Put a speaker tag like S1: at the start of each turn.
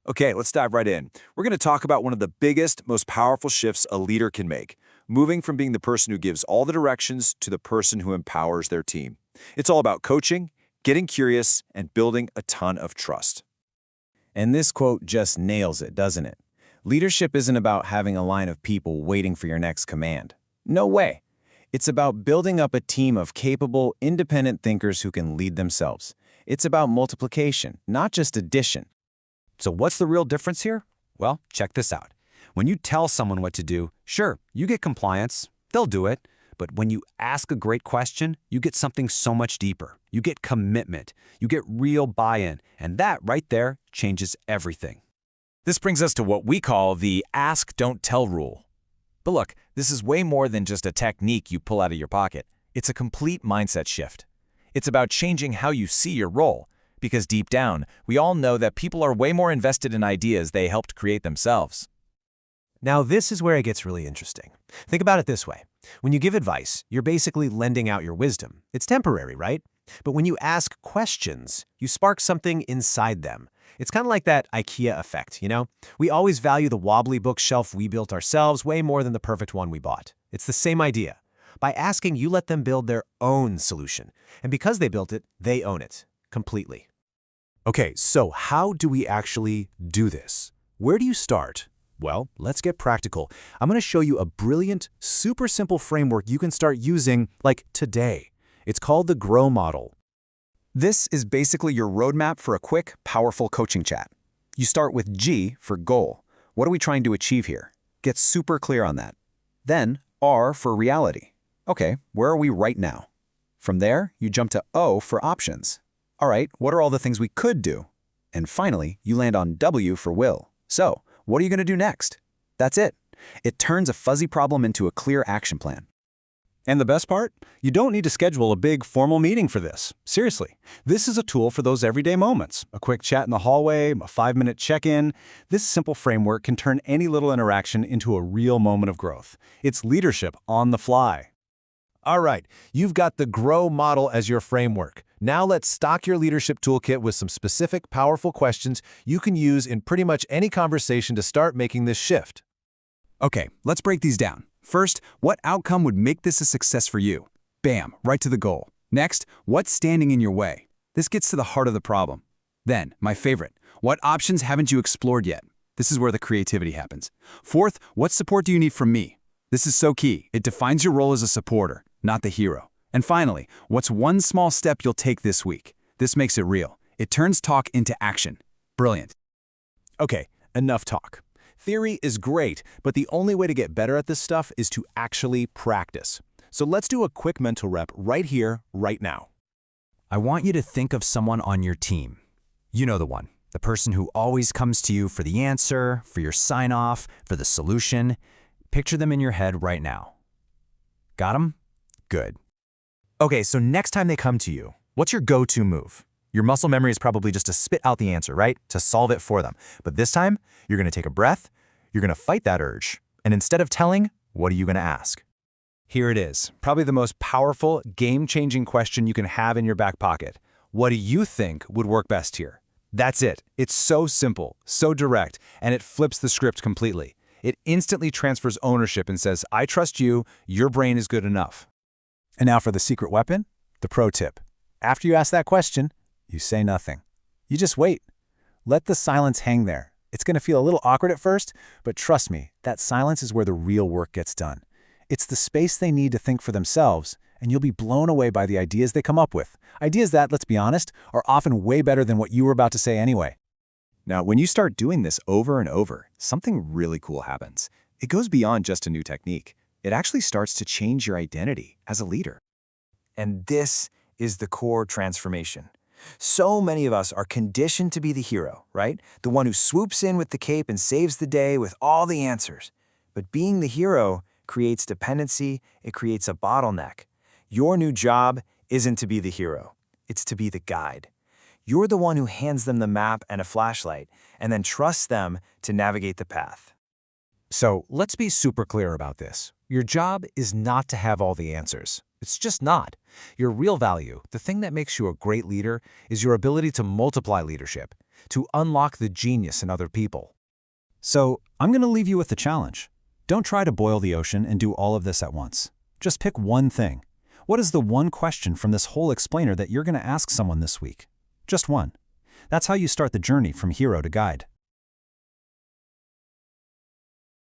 S1: Okay, let's dive right in. We're going to talk about one of the biggest, most powerful shifts a leader can make, moving from being the person who gives all the directions to the person who empowers their team. It's all about coaching, getting curious, and building a ton of trust.
S2: And this quote just nails it, doesn't it? Leadership isn't about having a line of people waiting for your next command. No way. It's about building up a team of capable, independent thinkers who can lead themselves. It's about multiplication, not just addition.
S3: So what's the real difference here? Well, check this out. When you tell someone what to do, sure, you get compliance, they'll do it. But when you ask a great question, you get something so much deeper. You get commitment, you get real buy-in, and that right there changes everything.
S4: This brings us to what we call the ask, don't tell rule. But look, this is way more than just a technique you pull out of your pocket. It's a complete mindset shift. It's about changing how you see your role. Because deep down, we all know that people are way more invested in ideas they helped create themselves.
S5: Now, this is where it gets really interesting. Think about it this way. When you give advice, you're basically lending out your wisdom. It's temporary, right? But when you ask questions, you spark something inside them. It's kind of like that IKEA effect, you know? We always value the wobbly bookshelf we built ourselves way more than the perfect one we bought. It's the same idea. By asking, you let them build their own solution. And because they built it, they own it completely.
S6: Okay, so how do we actually do this? Where do you start? Well, let's get practical. I'm going to show you a brilliant, super simple framework you can start using, like today. It's called the GROW model.
S2: This is basically your roadmap for a quick, powerful coaching chat. You start with G for goal. What are we trying to achieve here? Get super clear on that. Then R for reality. Okay, where are we right now? From there, you jump to O for options. All right, what are all the things we could do? And finally, you land on W for will. So, what are you going to do next? That's it. It turns a fuzzy problem into a clear action plan.
S6: And the best part? You don't need to schedule a big formal meeting for this. Seriously, this is a tool for those everyday moments. A quick chat in the hallway, a 5-minute check-in. This simple framework can turn any little interaction into a real moment of growth. It's leadership on the fly.
S7: All right, you've got the GROW model as your framework. Now let's stock your leadership toolkit with some specific, powerful questions you can use in pretty much any conversation to start making this shift.
S8: Okay, let's break these down. First, what outcome would make this a success for you? Bam, right to the goal. Next, what's standing in your way? This gets to the heart of the problem. Then, my favorite, what options haven't you explored yet? This is where the creativity happens. Fourth, what support do you need from me? This is so key. It defines your role as a supporter, not the hero. And finally, what's one small step you'll take this week? This makes it real. It turns talk into action. Brilliant.
S7: Okay, enough talk. Theory is great, but the only way to get better at this stuff is to actually practice. So let's do a quick mental rep right here, right now.
S3: I want you to think of someone on your team. You know the one, the person who always comes to you for the answer, for your sign-off, for the solution. Picture them in your head right now. Got them? Good.
S4: Okay, so next time they come to you, what's your go-to move? Your muscle memory is probably just to spit out the answer, right? To solve it for them. But this time, you're going to take a breath, you're going to fight that urge, and instead of telling, what are you going to ask?
S7: Here it is, probably the most powerful, game-changing question you can have in your back pocket. What do you think would work best here? That's it. It's so simple, so direct, and it flips the script completely. It instantly transfers ownership and says, I trust you, your brain is good enough.
S6: And now for the secret weapon, the pro tip. After you ask that question, you say nothing. You just wait. Let the silence hang there. It's going to feel a little awkward at first, but trust me, that silence is where the real work gets done. It's the space they need to think for themselves, and you'll be blown away by the ideas they come up with. Ideas that, let's be honest, are often way better than what you were about to say anyway.
S2: Now, when you start doing this over and over, something really cool happens. It goes beyond just a new technique. It actually starts to change your identity as a leader.
S1: And this is the core transformation. So many of us are conditioned to be the hero, right? The one who swoops in with the cape and saves the day with all the answers. But being the hero creates dependency, it creates a bottleneck. Your new job isn't to be the hero, it's to be the guide. You're the one who hands them the map and a flashlight, and then trusts them to navigate the path.
S7: So let's be super clear about this. Your job is not to have all the answers.
S5: It's just not. Your real value, the thing that makes you a great leader, is your ability to multiply leadership, to unlock the genius in other people.
S2: So, I'm going to leave you with the challenge. Don't try to boil the ocean and do all of this at once. Just pick one thing. What is the one question from this whole explainer that you're going to ask someone this week? Just one. That's how you start the journey from hero to guide.